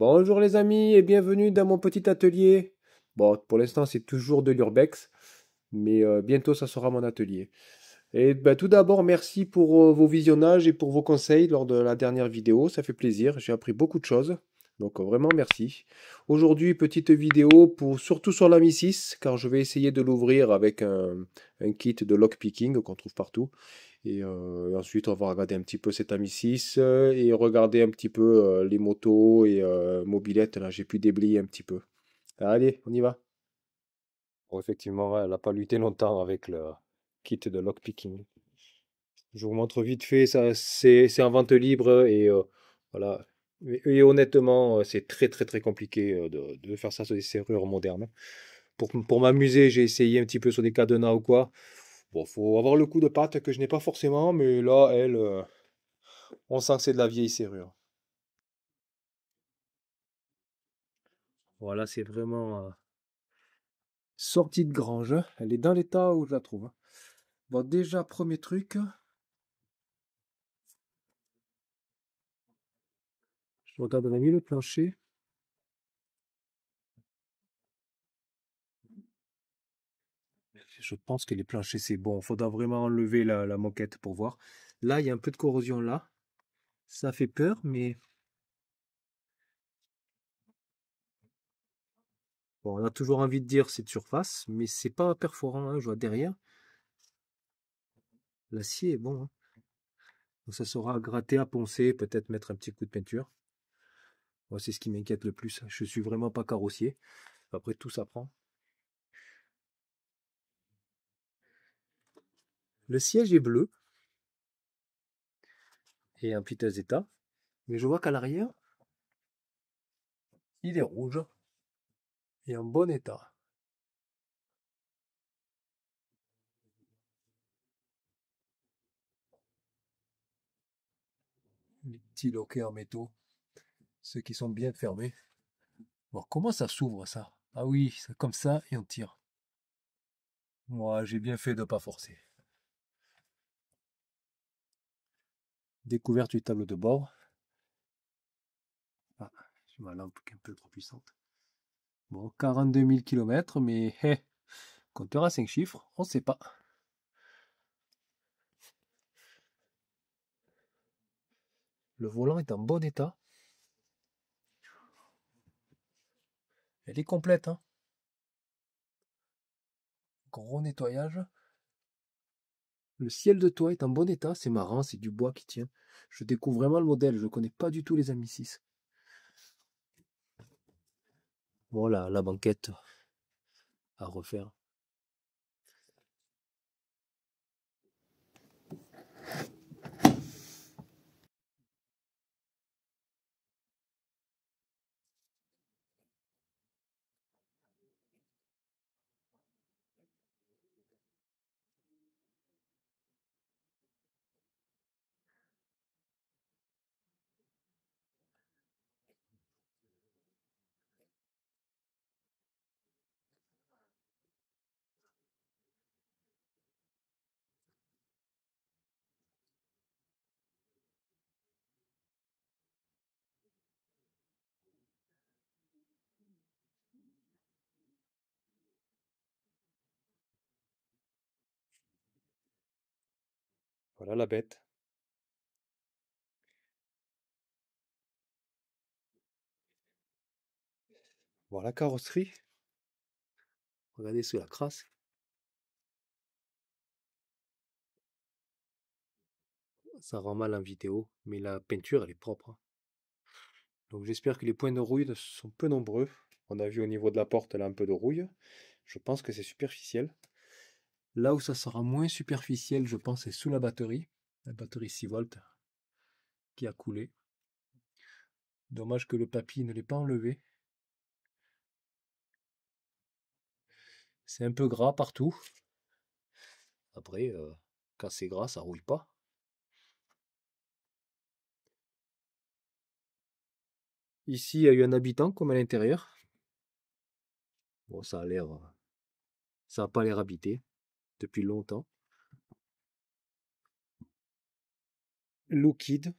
Bonjour les amis et bienvenue dans mon petit atelier. Bon, pour l'instant c'est toujours de l'urbex, mais bientôt ça sera mon atelier. Et ben, tout d'abord, merci pour vos visionnages et pour vos conseils lors de la dernière vidéo, ça fait plaisir, j'ai appris beaucoup de choses, donc vraiment merci. Aujourd'hui, petite vidéo pour surtout sur la Mi 6, car je vais essayer de l'ouvrir avec un kit de lockpicking qu'on trouve partout. Et ensuite, on va regarder un petit peu cet ami 6 et regarder un petit peu les motos et mobilettes. Là, j'ai pu déblayer un petit peu. Allez, on y va. Bon, effectivement, ouais, elle n'a pas lutté longtemps avec le kit de lockpicking. Je vous montre vite fait, ça, c'est en vente libre et voilà. Et honnêtement, c'est très très très compliqué de faire ça sur des serrures modernes. Pour m'amuser, j'ai essayé un petit peu sur des cadenas ou quoi. Bon, faut avoir le coup de patte que je n'ai pas forcément, mais là, elle, on sent que c'est de la vieille serrure. Voilà, c'est vraiment sortie de grange. Elle est dans l'état où je la trouve. Bon, déjà, premier truc, je regarde on a mis le plancher. Je pense que les planchers, c'est bon. Il faudra vraiment enlever la moquette pour voir. Là, il y a un peu de corrosion là. Ça fait peur, mais bon, on a toujours envie de dire c'est de surface, mais c'est pas perforant, hein, je vois derrière. L'acier est bon, hein. Donc ça sera à gratter, à poncer, peut-être mettre un petit coup de peinture. Moi, c'est ce qui m'inquiète le plus. Je suis vraiment pas carrossier. Après, tout s'apprend. Le siège est bleu et en piteux état. Mais je vois qu'à l'arrière, il est rouge et en bon état. Les petits loquets en métaux, ceux qui sont bien fermés. Bon, comment ça s'ouvre ça? Ah oui, c'est comme ça et on tire. Moi, j'ai bien fait de ne pas forcer. Découverte du tableau de bord. Ah, j'ai ma lampe qui est un peu trop puissante. Bon, 42 000 km, mais compteur à 5 chiffres, on ne sait pas. Le volant est en bon état. Elle est complète, hein. Gros nettoyage. Le ciel de toit est en bon état, c'est marrant, c'est du bois qui tient. Je découvre vraiment le modèle, je ne connais pas du tout les Amis 6. Voilà, la banquette à refaire. Voilà la bête. Voilà la carrosserie. Regardez sous la crasse. Ça rend mal en vidéo, mais la peinture elle est propre, hein. Donc j'espère que les points de rouille sont peu nombreux. On a vu au niveau de la porte là un peu de rouille. Je pense que c'est superficiel. Là où ça sera moins superficiel, je pense, c'est sous la batterie 6 volts qui a coulé. Dommage que le papier ne l'ait pas enlevé. C'est un peu gras partout. Après, quand c'est gras, ça rouille pas. Ici, il y a eu un habitant comme à l'intérieur. Bon, ça a l'air, ça n'a pas l'air habité depuis longtemps. Lookid.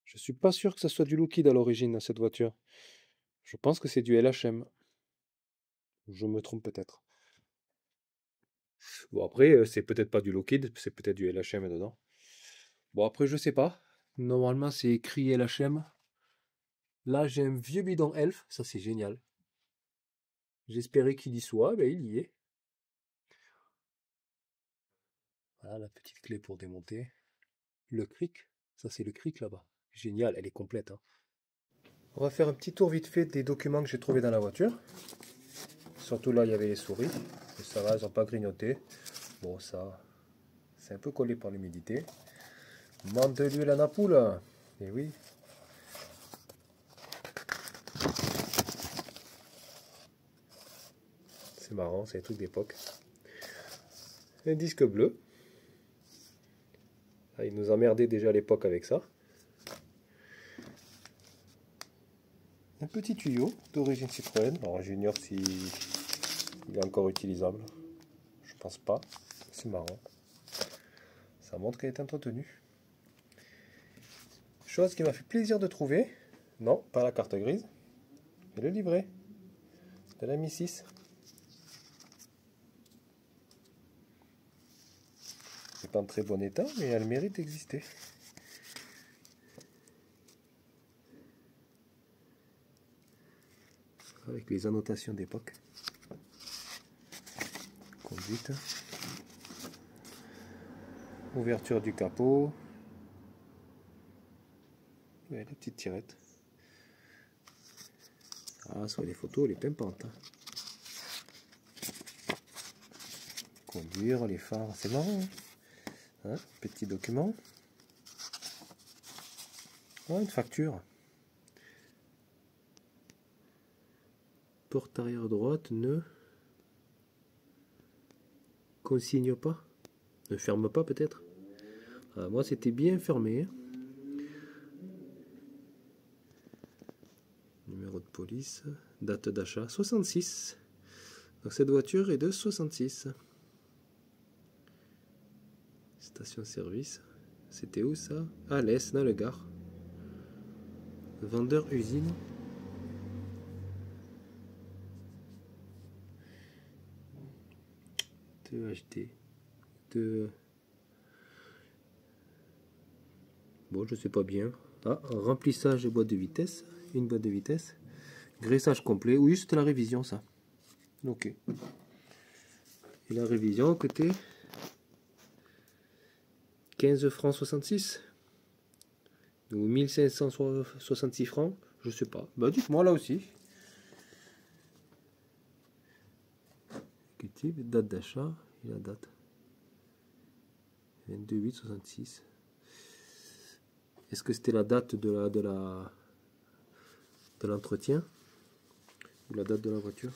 Je suis pas sûr que ça soit du liquide à l'origine, cette voiture. Je pense que c'est du LHM. Je me trompe peut-être. Bon, après, c'est peut-être pas du liquide, c'est peut-être du LHM dedans. Bon, après, je sais pas. Normalement, c'est écrit LHM. Là, j'ai un vieux bidon Elf. Ça, c'est génial. J'espérais qu'il y soit. Ben, il y est. Voilà la petite clé pour démonter. Le cric. Ça, c'est le cric là-bas. Génial, elle est complète, hein. On va faire un petit tour vite fait des documents que j'ai trouvés dans la voiture. Surtout là, il y avait les souris. Et ça va, elles n'ont pas grignoté. Bon, ça, c'est un peu collé par l'humidité. Manque de l'huile à Napoule. Et oui. C'est marrant, c'est un truc d'époque. Un disque bleu. Ah, il nous emmerdait déjà à l'époque avec ça. Un petit tuyau d'origine Citroën. Alors j'ignore si il est encore utilisable. Je pense pas. C'est marrant. Ça montre qu'elle est entretenue. Chose qui m'a fait plaisir de trouver. Non, pas la carte grise. Mais le livret de la Mi 6. C'est pas en très bon état, mais elle mérite d'exister. Avec les annotations d'époque. Conduite. Ouverture du capot. Ouais, la petite tirette. Ah, sur les photos, elle est pimpante. Conduire, les phares, c'est marrant. Hein, petit document. Oh, une facture. Porte arrière droite, ne consigne pas. Ne ferme pas peut-être. Ah, moi c'était bien fermé. Numéro de police. Date d'achat 66. Donc cette voiture est de 66. Station-service. C'était où ça? À l'Est, dans le Gard. Vendeur usine. De acheter. De... Bon, je sais pas bien. Ah, remplissage de boîte de vitesse. Une boîte de vitesse. Graissage complet. Oui, c'était la révision, ça. Ok. Et la révision, côté 15 francs 66. Donc 1566 francs. Je sais pas. Bah, dites-moi là aussi. Date d'achat. Et la date. 22/8/66. Est-ce que c'était la date de l'entretien ou la date de la voiture?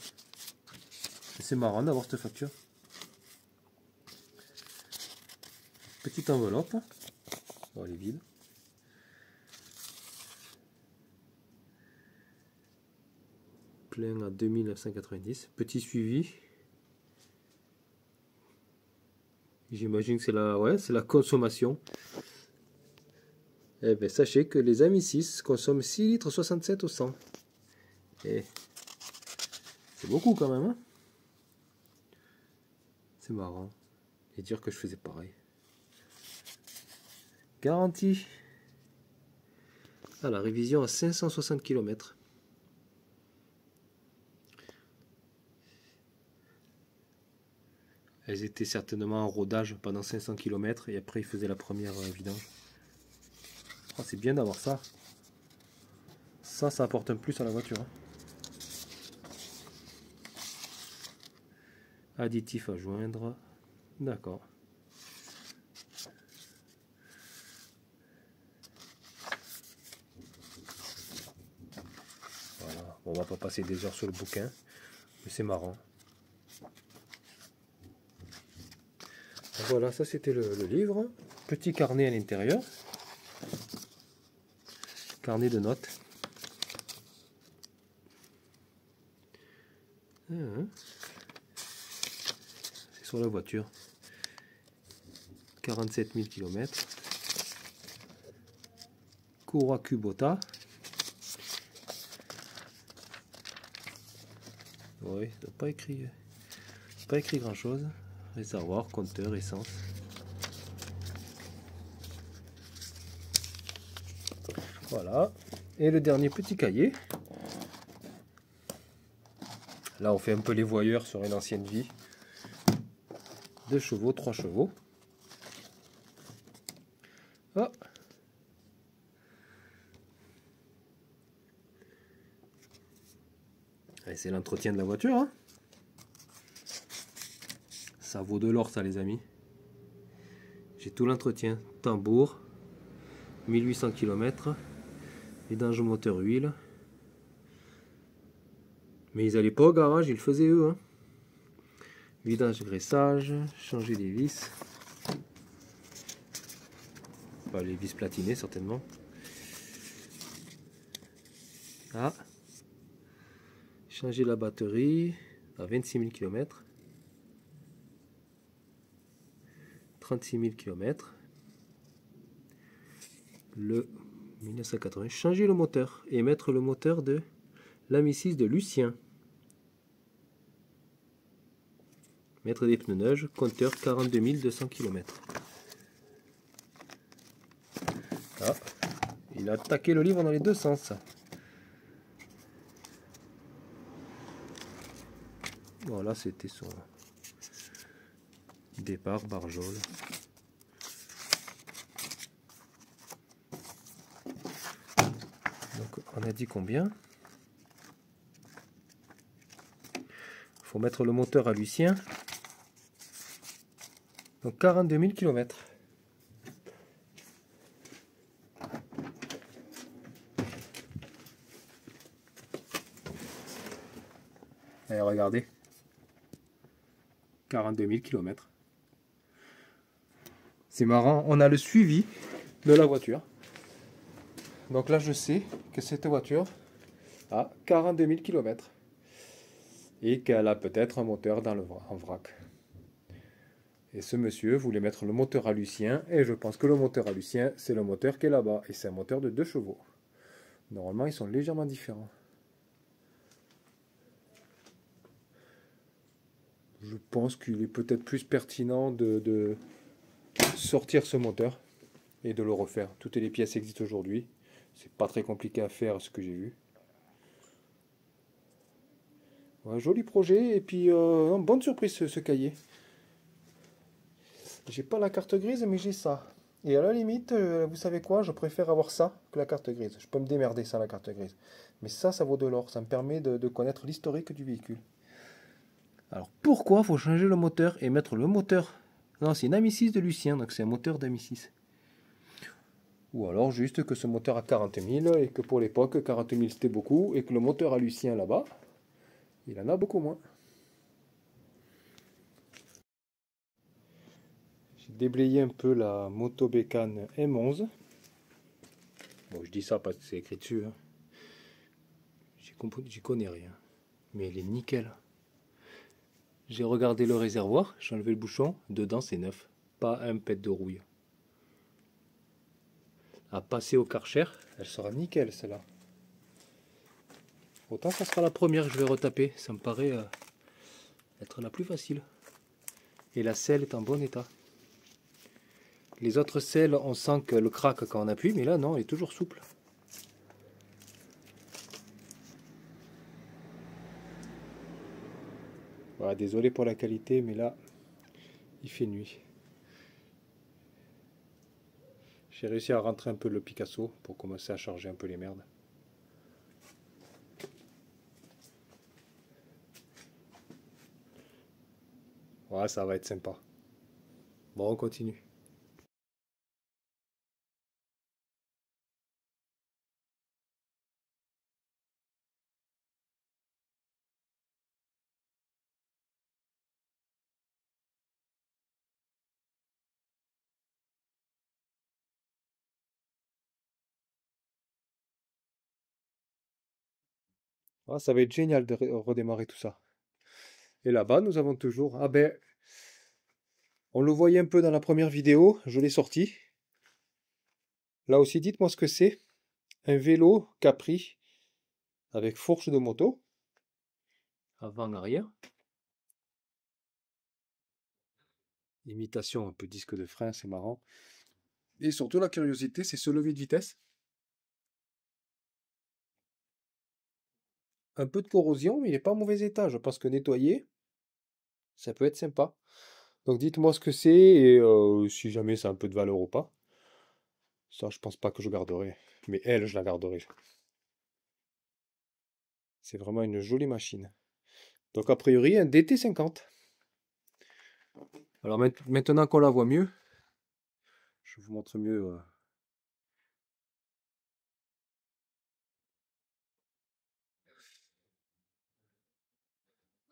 C'est marrant d'avoir cette facture. Petite enveloppe. Bon, elle est vide. Plein à 2990. Petit suivi. J'imagine que c'est la consommation. Eh bien, sachez que les Ami 6 consomment 6 litres 67 au 100. Et c'est beaucoup quand même, hein. C'est marrant. Et dire que je faisais pareil. Garantie. Ah, la révision à 560 km. Elles étaient certainement en rodage pendant 500 km et après ils faisaient la première vidange. Oh, c'est bien d'avoir ça. Ça apporte un plus à la voiture, hein. Additif à joindre. D'accord. Voilà. Bon, on va pas passer des heures sur le bouquin, mais c'est marrant. Voilà, ça c'était le livre. Petit carnet à l'intérieur. Carnet de notes. C'est sur la voiture. 47 000 km. Courroie Kubota. Oui, ça n'a pas écrit grand chose. Réservoir, compteur, essence. Voilà. Et le dernier petit cahier. Là, on fait un peu les voyeurs sur une ancienne vie. 2 chevaux, 3 chevaux. Oh. C'est l'entretien de la voiture. Hein. Ça vaut de l'or, ça, les amis. J'ai tout l'entretien. Tambour, 1800 km. Vidange moteur huile. Mais ils allaient pas au garage, ils le faisaient eux. Hein. Vidange graissage, changer des vis. Bah, les vis platinées certainement. Ah. Changer la batterie à 26 000 km. 36 000 km. Le 1980. Changer le moteur et mettre le moteur de l'Ami 6 de Lucien. Mettre des pneus neige, compteur 42 200 km. Ah, il a attaqué le livre dans les deux sens. Voilà, c'était son départ, Barjol. Donc on a dit combien? Il faut mettre le moteur à Lucien. Donc 42 000 km. Allez, regardez. 42 000 km. C'est marrant, on a le suivi de la voiture. Donc là, je sais que cette voiture a 42 000 km. Et qu'elle a peut-être un moteur en vrac. Et ce monsieur voulait mettre le moteur à Lucien, et je pense que le moteur à Lucien, c'est le moteur qui est là-bas, et c'est un moteur de 2 chevaux. Normalement, ils sont légèrement différents. Je pense qu'il est peut-être plus pertinent de sortir ce moteur et de le refaire. Toutes les pièces existent aujourd'hui. C'est pas très compliqué à faire, ce que j'ai vu. Un joli projet, et puis bonne surprise ce cahier. J'ai pas la carte grise, mais j'ai ça. Et à la limite, vous savez quoi, je préfère avoir ça que la carte grise. Je peux me démerder sans la carte grise. Mais ça vaut de l'or. Ça me permet de connaître l'historique du véhicule. Alors pourquoi faut changer le moteur et mettre le moteur? Non, c'est une Ami 6 de Lucien, donc c'est un moteur d'Ami 6. Ou alors juste que ce moteur a 40 000 et que pour l'époque, 40 000 c'était beaucoup et que le moteur à Lucien là-bas, il en a beaucoup moins. J'ai déblayé un peu la Moto Bécane M11. Bon, je dis ça parce que c'est écrit dessus. Hein. J'y connais rien. Mais elle est nickel. J'ai regardé le réservoir, j'ai enlevé le bouchon. Dedans, c'est neuf. Pas un pet de rouille. À passer au Karcher, elle sera nickel celle-là. Autant ça sera la première que je vais retaper. Ça me paraît être la plus facile. Et la selle est en bon état. Les autres selles, on sent que le craque quand on appuie, mais là non, elle est toujours souple. Voilà, désolé pour la qualité, mais là, il fait nuit. J'ai réussi à rentrer un peu le Picasso pour commencer à charger un peu les merdes. Voilà, ça va être sympa. Bon, on continue. Ah, ça va être génial de redémarrer tout ça. Et là-bas, nous avons toujours... Ah ben, on le voyait un peu dans la première vidéo, je l'ai sorti. Là aussi, dites-moi ce que c'est. Un vélo Capri avec fourche de moto, avant-arrière. Imitation un peu disque de frein, c'est marrant. Et surtout la curiosité, c'est ce levier de vitesse. Un peu de corrosion, mais il n'est pas en mauvais état. Je pense que nettoyer, ça peut être sympa. Donc dites-moi ce que c'est et si jamais ça a un peu de valeur ou pas. Ça, je pense pas que je garderai. Mais elle, je la garderai. C'est vraiment une jolie machine. Donc a priori, un DT50. Alors maintenant qu'on la voit mieux, je vous montre mieux.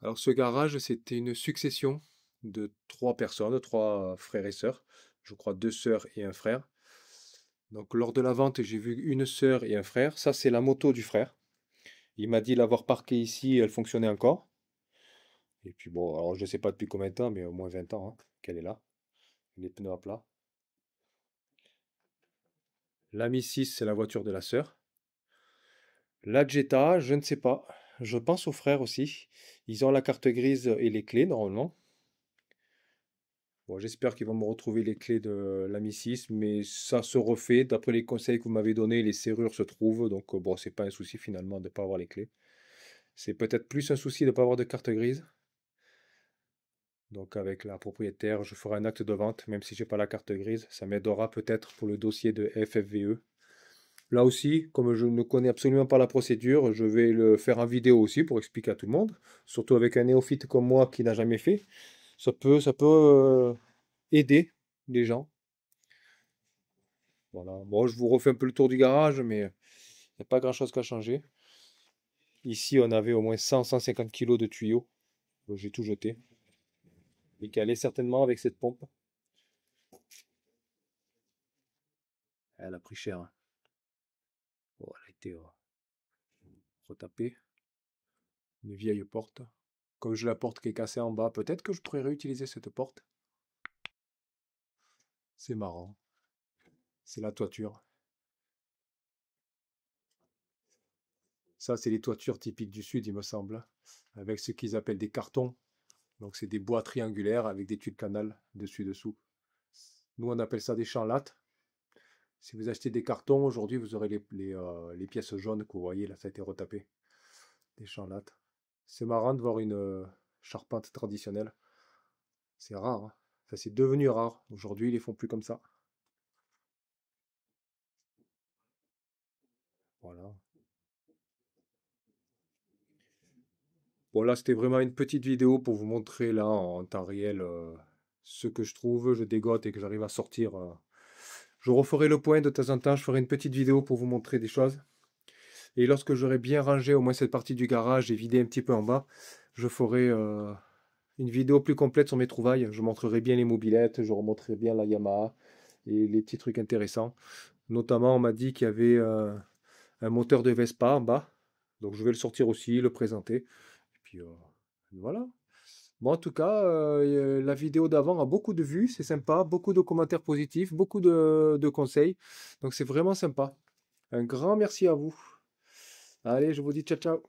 Alors ce garage, c'était une succession de trois personnes, trois frères et sœurs. Je crois deux sœurs et un frère. Donc lors de la vente, j'ai vu une sœur et un frère. Ça, c'est la moto du frère. Il m'a dit l'avoir parquée ici, elle fonctionnait encore. Et puis bon, alors je ne sais pas depuis combien de temps, mais au moins 20 ans hein, qu'elle est là. Les pneus à plat. L'Ami 6, c'est la voiture de la sœur. La Jetta, je ne sais pas. Je pense aux frères aussi. Ils ont la carte grise et les clés normalement. Bon, j'espère qu'ils vont me retrouver les clés de l'Ami 6, mais ça se refait. D'après les conseils que vous m'avez donnés, les serrures se trouvent. Donc bon, c'est pas un souci finalement de ne pas avoir les clés. C'est peut-être plus un souci de ne pas avoir de carte grise. Donc avec la propriétaire, je ferai un acte de vente, même si j'ai pas la carte grise. Ça m'aidera peut-être pour le dossier de FFVE. Là aussi, comme je ne connais absolument pas la procédure, je vais le faire en vidéo aussi pour expliquer à tout le monde. Surtout avec un néophyte comme moi qui n'a jamais fait. Ça peut aider les gens. Voilà. Bon, je vous refais un peu le tour du garage, mais il n'y a pas grand-chose qu'à changer. Ici, on avait au moins 100-150 kg de tuyaux. J'ai tout jeté. Et qui allait certainement avec cette pompe. Elle a pris cher, hein. Bon, elle a été retapée. Une vieille porte. Comme j'ai la porte qui est cassée en bas, peut-être que je pourrais réutiliser cette porte. C'est marrant. C'est la toiture. Ça, c'est les toitures typiques du sud, il me semble. Avec ce qu'ils appellent des cartons. Donc, c'est des bois triangulaires avec des tuiles canal dessus-dessous. Nous, on appelle ça des champs lattes. Si vous achetez des cartons, aujourd'hui, vous aurez les pièces jaunes que vous voyez, là, ça a été retapé. Des champs lattes. C'est marrant de voir une charpente traditionnelle. C'est rare, hein. Enfin, c'est devenu rare. Aujourd'hui, ils les font plus comme ça. Voilà. Bon, là, c'était vraiment une petite vidéo pour vous montrer là en temps réel ce que je trouve, je dégote et que j'arrive à sortir. Je referai le point de temps en temps, je ferai une petite vidéo pour vous montrer des choses. Et lorsque j'aurai bien rangé au moins cette partie du garage et vidé un petit peu en bas, je ferai une vidéo plus complète sur mes trouvailles. Je montrerai bien les mobylettes, je remontrerai bien la Yamaha et les petits trucs intéressants. Notamment, on m'a dit qu'il y avait un moteur de Vespa en bas. Donc je vais le sortir aussi, le présenter. Et puis voilà. Bon, en tout cas, la vidéo d'avant a beaucoup de vues, c'est sympa, beaucoup de commentaires positifs, beaucoup de conseils. Donc c'est vraiment sympa. Un grand merci à vous. Allez, je vous dis ciao ciao.